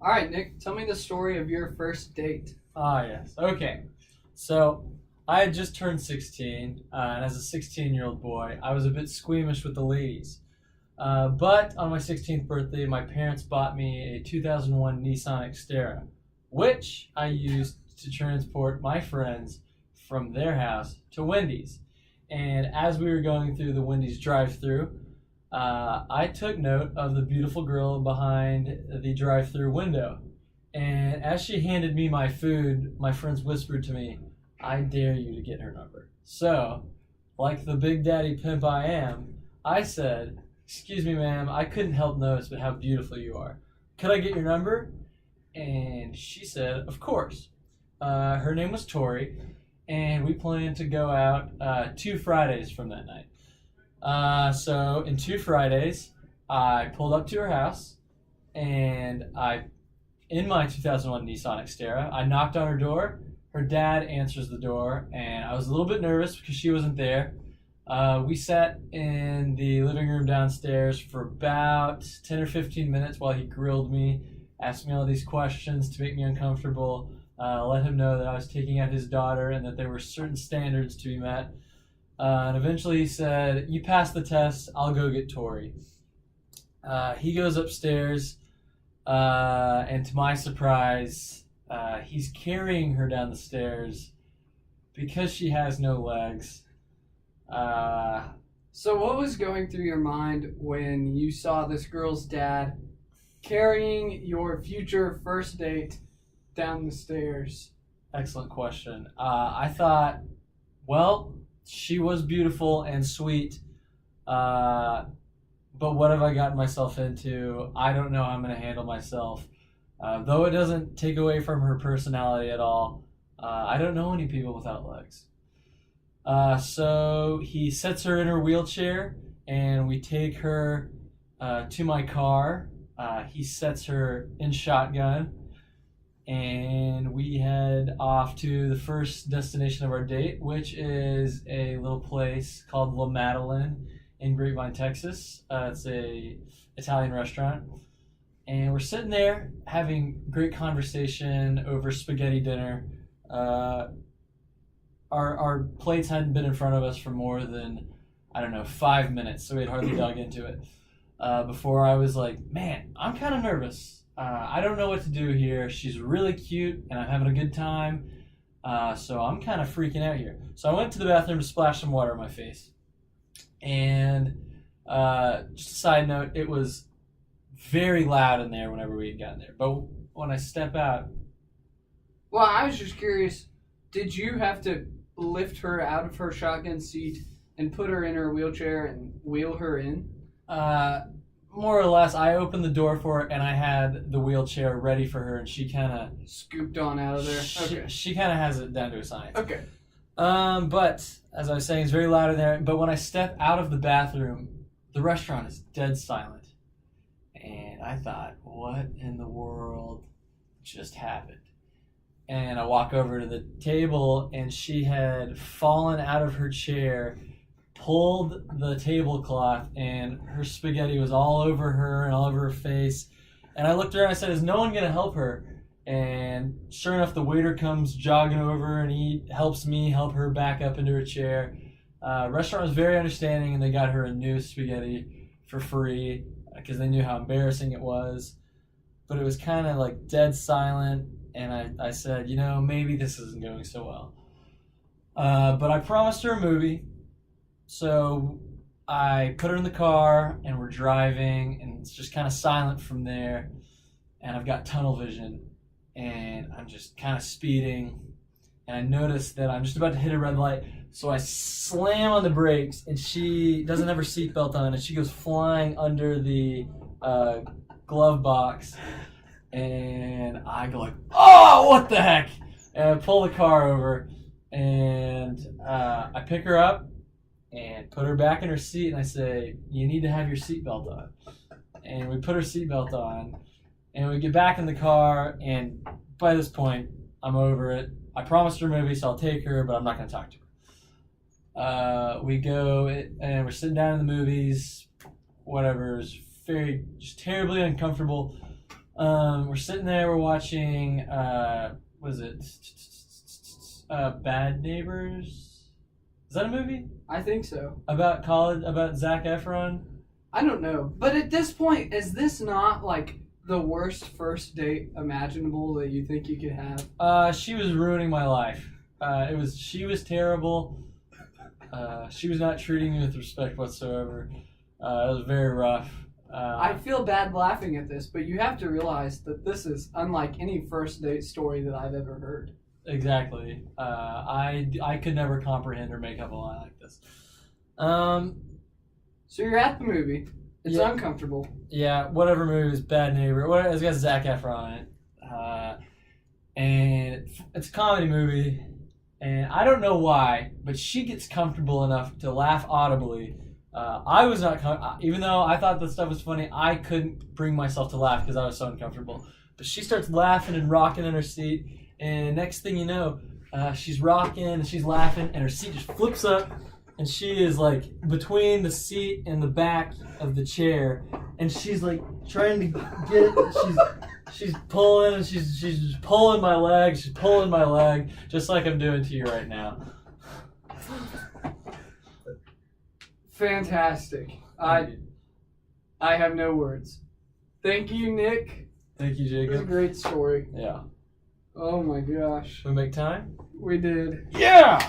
All right, Nick, tell me the story of your first date. Ah, yes. Okay. So I had just turned 16, and as a 16-year-old boy, I was a bit squeamish with the ladies. But on my 16th birthday, my parents bought me a 2001 Nissan Xterra, which I used to transport my friends from their house to Wendy's. And as we were going through the Wendy's drive-through, I took note of the beautiful girl behind the drive-through window. And as she handed me my food, my friends whispered to me, "I dare you to get her number." So, like the big daddy pimp I am, I said, "Excuse me, ma'am, I couldn't help notice but how beautiful you are. Could I get your number?" And she said, "Of course." Her name was Tori, and we planned to go out 2 Fridays from that night. So in 2 Fridays, I pulled up to her house, and in my 2001 Nissan Xterra, I knocked on her door. Her dad answers the door, and I was a little bit nervous because she wasn't there. We sat in the living room downstairs for about 10 or 15 minutes while he grilled me, asked me all these questions to make me uncomfortable, let him know that I was taking out his daughter and that there were certain standards to be met. And eventually he said, "You passed the test, I'll go get Tori." He goes upstairs, and to my surprise, he's carrying her down the stairs because she has no legs. So, what was going through your mind when you saw this girl's dad carrying your future first date down the stairs? Excellent question. I thought, well, she was beautiful and sweet, but what have I gotten myself into? I don't know how I'm going to handle myself. Though it doesn't take away from her personality at all, I don't know any people without legs. So he sets her in her wheelchair, and we take her to my car. He sets her in shotgun, and we head off to the first destination of our date, which is a little place called La Madeleine in Grapevine, Texas. It's a Italian restaurant, and we're sitting there having great conversation over spaghetti dinner. Our plates hadn't been in front of us for more than, I don't know, 5 minutes, so we had hardly dug into it. Before I was like, man, I'm kind of nervous. I don't know what to do here. She's really cute, and I'm having a good time, so I'm kind of freaking out here. So I went to the bathroom to splash some water on my face. And just a side note, it was very loud in there whenever we had gotten there. But when I step out... Well, I was just curious, did you have to lift her out of her shotgun seat and put her in her wheelchair and wheel her in? More or less, I opened the door for her, and I had the wheelchair ready for her, and she kind of... Scooped on out of there? Okay. She kind of has it down to a science. Okay. But, as I was saying, it's very loud in there. But when I step out of the bathroom, the restaurant is dead silent. And I thought, what in the world just happened? And I walk over to the table, and she had fallen out of her chair, pulled the tablecloth, and her spaghetti was all over her and all over her face. And I looked around and I said, "Is no one going to help her?" And sure enough, the waiter comes jogging over, and he helps me help her back up into her chair. Restaurant was very understanding, and they got her a new spaghetti for free because they knew how embarrassing it was. But it was kind of like dead silent, and I said, maybe this isn't going so well. But I promised her a movie. So I put her in the car, and we're driving, and it's just kind of silent from there. And I've got tunnel vision, and I'm just kind of speeding. And I notice that I'm just about to hit a red light. So I slam on the brakes, and she doesn't have her seatbelt on, and she goes flying under the glove box. And I go like, "Oh, what the heck?" And I pull the car over, and I pick her up and put her back in her seat, and I say, "You need to have your seatbelt on." And we put her seatbelt on, and we get back in the car, and by this point, I'm over it. I promised her a movie, so I'll take her, but I'm not going to talk to her. We go, and we're sitting down in the movies, whatever. It's very, just terribly uncomfortable. We're sitting there. We're watching. What is it? Bad Neighbors. Is that a movie I think so. about college? About Zac Efron? I don't know. But at this point, is this not like the worst first date imaginable that you think you could have? She was ruining my life. She was terrible. She was not treating me with respect whatsoever. It was very rough. I feel bad laughing at this, but you have to realize that this is unlike any first date story that I've ever heard. Exactly. I could never comprehend or make up a lie like this. So you're at the movie. It's Yeah. uncomfortable. Yeah, whatever movie is Bad Neighbor. It's got Zac Efron in it. And it's a comedy movie. And I don't know why, but she gets comfortable enough to laugh audibly. I was not, even though I thought the stuff was funny, I couldn't bring myself to laugh because I was so uncomfortable. But she starts laughing and rocking in her seat. And next thing you know, she's rocking and she's laughing, and her seat just flips up. And she is like between the seat and the back of the chair, and she's like trying to get it. She's pulling, and she's just pulling my leg. She's pulling my leg, just like I'm doing to you right now. Fantastic. I have no words. Thank you, Nick. Thank you, It was a Jacob. great story. Yeah. Oh my gosh. Should we make time? We did. Yeah.